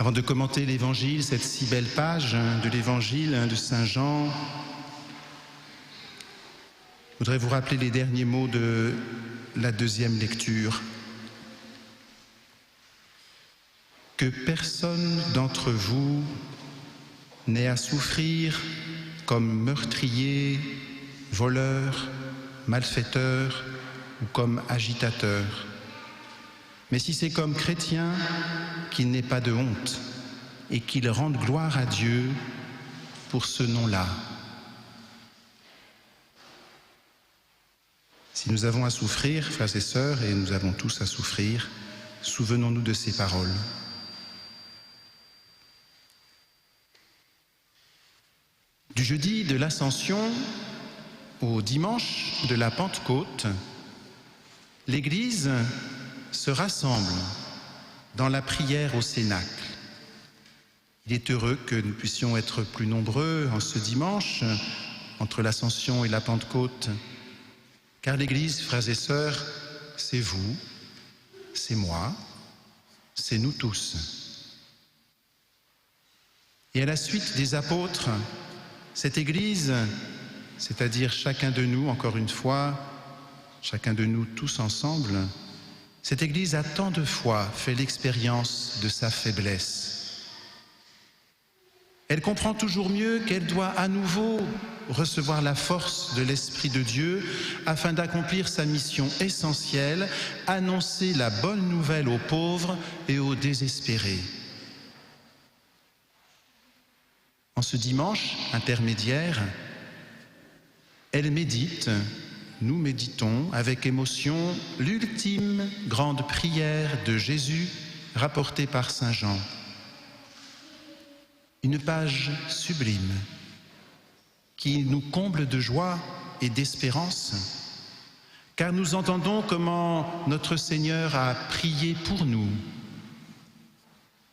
Avant de commenter l'Évangile, cette si belle page de l'Évangile de Saint Jean, je voudrais vous rappeler les derniers mots de la deuxième lecture. Que personne d'entre vous n'ait à souffrir comme meurtrier, voleur, malfaiteur ou comme agitateur. Mais si c'est comme chrétien, qu'il n'ait pas de honte et qu'il rende gloire à Dieu pour ce nom-là. Si nous avons à souffrir, frères et sœurs, et nous avons tous à souffrir, souvenons-nous de ces paroles. Du jeudi de l'Ascension au dimanche de la Pentecôte, l'Église se rassemble dans la prière au Cénacle. Il est heureux que nous puissions être plus nombreux en ce dimanche, entre l'Ascension et la Pentecôte, car l'Église, frères et sœurs, c'est vous, c'est moi, c'est nous tous. Et à la suite des apôtres, cette Église, c'est-à-dire chacun de nous, encore une fois, chacun de nous tous ensemble, cette Église a tant de fois fait l'expérience de sa faiblesse. Elle comprend toujours mieux qu'elle doit à nouveau recevoir la force de l'Esprit de Dieu afin d'accomplir sa mission essentielle, annoncer la bonne nouvelle aux pauvres et aux désespérés. En ce dimanche intermédiaire, elle médite, nous méditons avec émotion l'ultime grande prière de Jésus rapportée par Saint Jean. Une page sublime qui nous comble de joie et d'espérance, car nous entendons comment notre Seigneur a prié pour nous.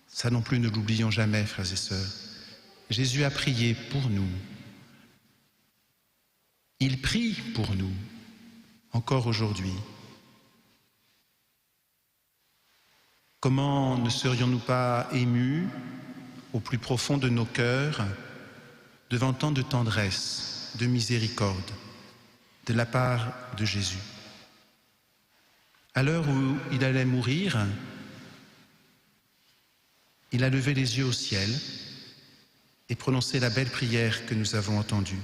Ça non plus, ne l'oublions jamais, frères et sœurs. Jésus a prié pour nous. Il prie pour nous, encore aujourd'hui. Comment ne serions-nous pas émus au plus profond de nos cœurs devant tant de tendresse, de miséricorde de la part de Jésus. À l'heure où il allait mourir, il a levé les yeux au ciel et prononcé la belle prière que nous avons entendue.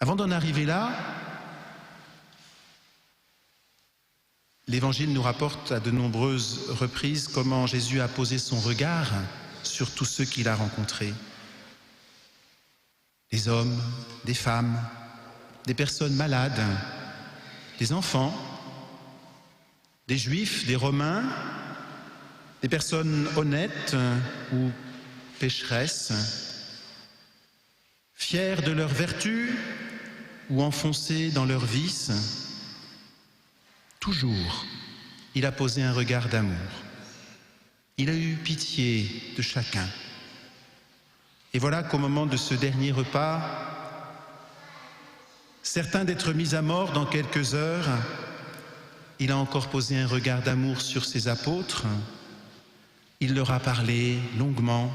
Avant d'en arriver là, l'Évangile nous rapporte à de nombreuses reprises comment Jésus a posé son regard sur tous ceux qu'il a rencontrés. Des hommes, des femmes, des personnes malades, des enfants, des Juifs, des Romains, des personnes honnêtes ou pécheresses, fiers de leur vertu ou enfoncés dans leurs vices. Toujours, il a posé un regard d'amour. Il a eu pitié de chacun. Et voilà qu'au moment de ce dernier repas, certain d'être mis à mort dans quelques heures, il a encore posé un regard d'amour sur ses apôtres. Il leur a parlé longuement,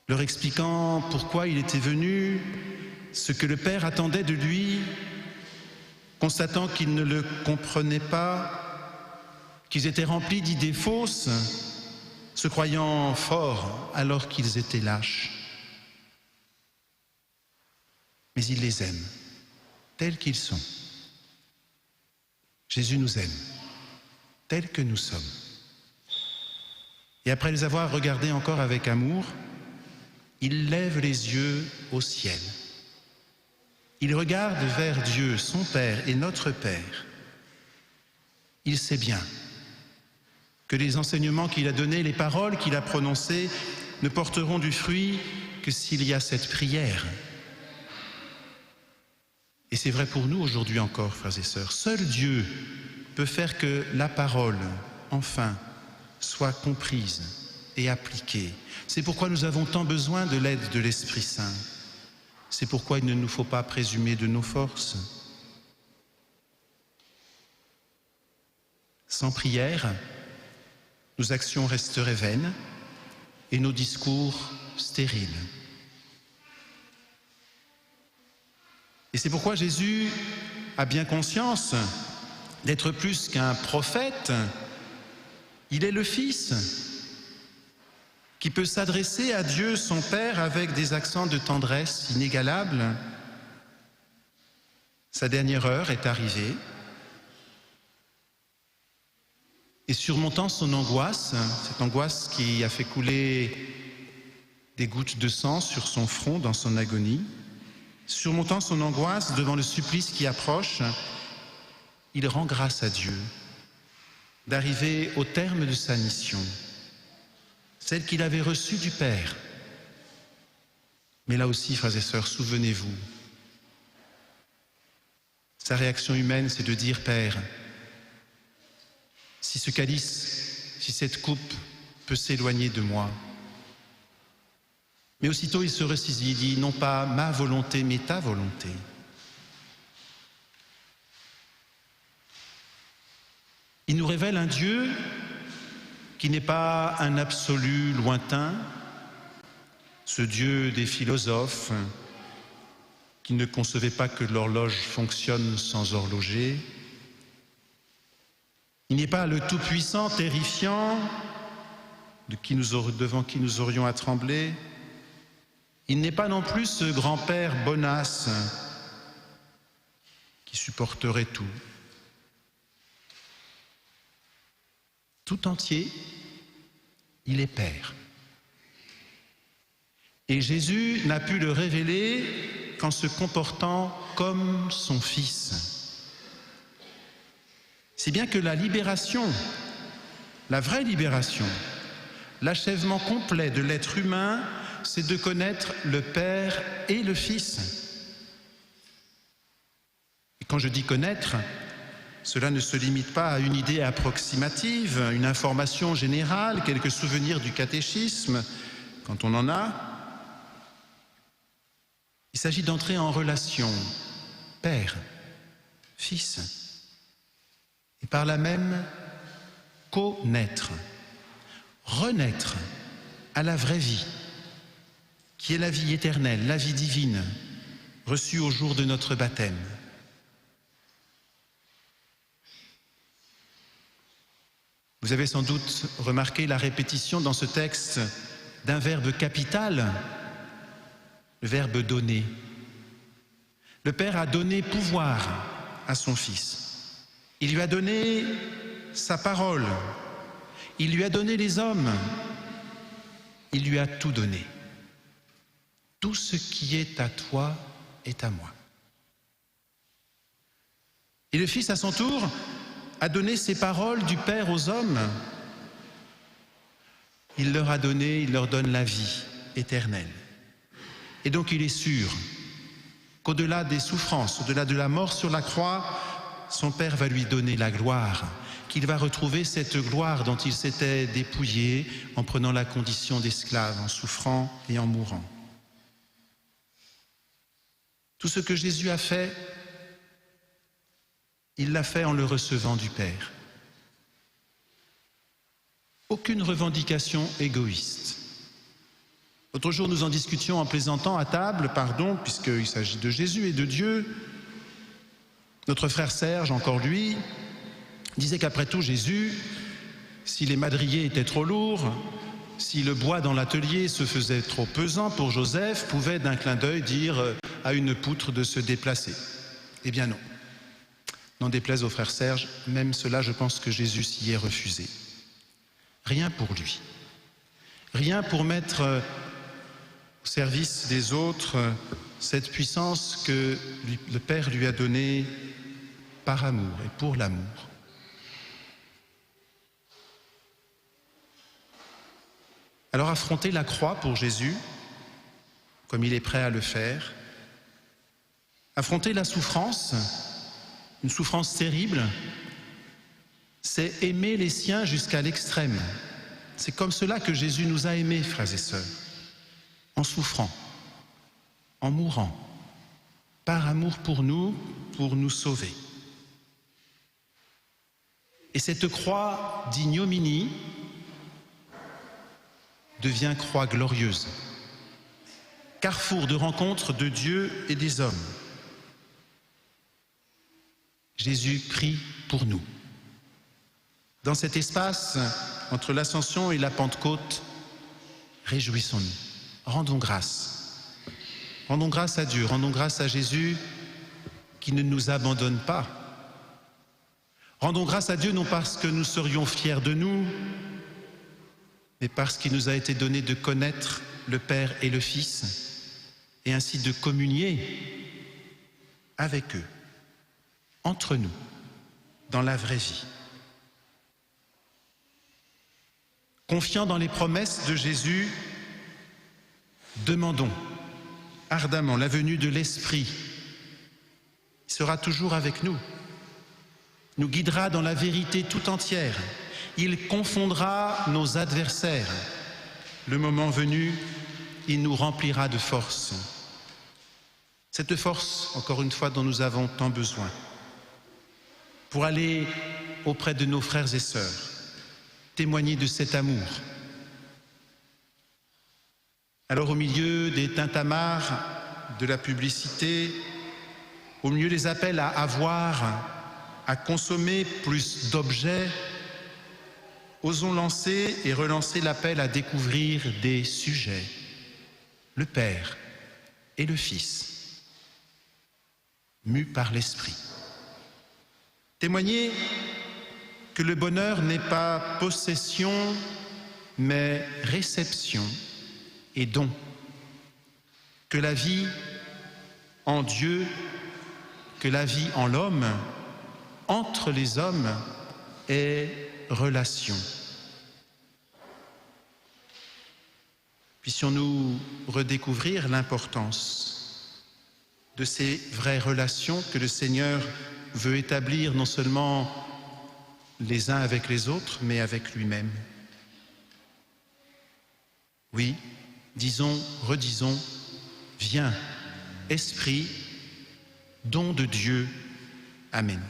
leur expliquant pourquoi il était venu, ce que le Père attendait de lui, constatant qu'ils ne le comprenaient pas, qu'ils étaient remplis d'idées fausses, se croyant forts alors qu'ils étaient lâches. Mais il les aime, tels qu'ils sont. Jésus nous aime, tels que nous sommes. Et après les avoir regardés encore avec amour, il lève les yeux au ciel. Il regarde vers Dieu, son Père et notre Père. Il sait bien que les enseignements qu'il a donnés, les paroles qu'il a prononcées, ne porteront du fruit que s'il y a cette prière. Et c'est vrai pour nous aujourd'hui encore, frères et sœurs. Seul Dieu peut faire que la parole, enfin, soit comprise et appliquée. C'est pourquoi nous avons tant besoin de l'aide de l'Esprit Saint. C'est pourquoi il ne nous faut pas présumer de nos forces. Sans prière, nos actions resteraient vaines et nos discours stériles. Et c'est pourquoi Jésus a bien conscience d'être plus qu'un prophète. Il est le Fils qui peut s'adresser à Dieu, son Père, avec des accents de tendresse inégalables. Sa dernière heure est arrivée. Et surmontant son angoisse, cette angoisse qui a fait couler des gouttes de sang sur son front dans son agonie, surmontant son angoisse devant le supplice qui approche, il rend grâce à Dieu d'arriver au terme de sa mission, celle qu'il avait reçue du Père. Mais là aussi, frères et sœurs, souvenez-vous, sa réaction humaine, c'est de dire « Père, si ce calice, si cette coupe peut s'éloigner de moi ». Mais aussitôt il se ressaisit, il dit « Non pas ma volonté, mais ta volonté ». Il nous révèle un Dieu qui n'est pas un absolu lointain, ce Dieu des philosophes qui ne concevait pas que l'horloge fonctionne sans horloger. Il n'est pas le tout-puissant, terrifiant, devant qui nous aurions à trembler. Il n'est pas non plus ce grand-père bonasse qui supporterait tout. Tout entier, il est Père. Et Jésus n'a pu le révéler qu'en se comportant comme son Fils. Si bien que la libération, la vraie libération, l'achèvement complet de l'être humain, c'est de connaître le Père et le Fils. Et quand je dis connaître, cela ne se limite pas à une idée approximative, une information générale, quelques souvenirs du catéchisme, quand on en a. Il s'agit d'entrer en relation, Père, Fils, et par là même connaître, renaître à la vraie vie, qui est la vie éternelle, la vie divine, reçue au jour de notre baptême. Vous avez sans doute remarqué la répétition dans ce texte d'un verbe capital, le verbe donner. Le Père a donné pouvoir à son Fils. Il lui a donné sa parole. Il lui a donné les hommes. Il lui a tout donné. Tout ce qui est à toi est à moi. Et le Fils, à son tour, a donné ces paroles du Père aux hommes. Il leur a donné, il leur donne la vie éternelle. Et donc il est sûr qu'au-delà des souffrances, au-delà de la mort sur la croix, son Père va lui donner la gloire, qu'il va retrouver cette gloire dont il s'était dépouillé en prenant la condition d'esclave, en souffrant et en mourant. Tout ce que Jésus a fait, il l'a fait en le recevant du Père. Aucune revendication égoïste. L'autre jour, nous en discutions en plaisantant à table, puisqu'il s'agit de Jésus et de Dieu. Notre frère Serge, encore lui, disait qu'après tout, Jésus, si les madriers étaient trop lourds, si le bois dans l'atelier se faisait trop pesant pour Joseph, pouvait d'un clin d'œil dire à une poutre de se déplacer. Eh bien non. N'en déplaise au frère Serge, même cela, je pense que Jésus s'y est refusé. Rien pour lui. Rien pour mettre au service des autres cette puissance que le Père lui a donnée par amour et pour l'amour. Alors affronter la croix pour Jésus, comme il est prêt à le faire, affronter la souffrance, une souffrance terrible, c'est aimer les siens jusqu'à l'extrême. C'est comme cela que Jésus nous a aimés, frères et sœurs, en souffrant, en mourant, par amour pour nous sauver. Et cette croix d'ignominie devient croix glorieuse, carrefour de rencontre de Dieu et des hommes. Jésus prie pour nous. Dans cet espace, entre l'Ascension et la Pentecôte, réjouissons-nous, rendons grâce. Rendons grâce à Dieu, rendons grâce à Jésus qui ne nous abandonne pas. Rendons grâce à Dieu non parce que nous serions fiers de nous, mais parce qu'il nous a été donné de connaître le Père et le Fils, et ainsi de communier avec eux, entre nous, dans la vraie vie. Confiant dans les promesses de Jésus, demandons ardemment la venue de l'Esprit. Il sera toujours avec nous, nous guidera dans la vérité tout entière. Il confondra nos adversaires. Le moment venu, il nous remplira de force. Cette force, encore une fois, dont nous avons tant besoin, pour aller auprès de nos frères et sœurs, témoigner de cet amour. Alors au milieu des tintamars, de la publicité, au milieu des appels à avoir, à consommer plus d'objets, osons lancer et relancer l'appel à découvrir des sujets, le Père et le Fils, mus par l'Esprit. Témoigner que le bonheur n'est pas possession, mais réception et don. Que la vie en Dieu, que la vie en l'homme, entre les hommes, est relation. Puissions-nous redécouvrir l'importance de ces vraies relations que le Seigneur veut établir non seulement les uns avec les autres, mais avec lui-même. Oui, disons, redisons, viens, Esprit, don de Dieu. Amen.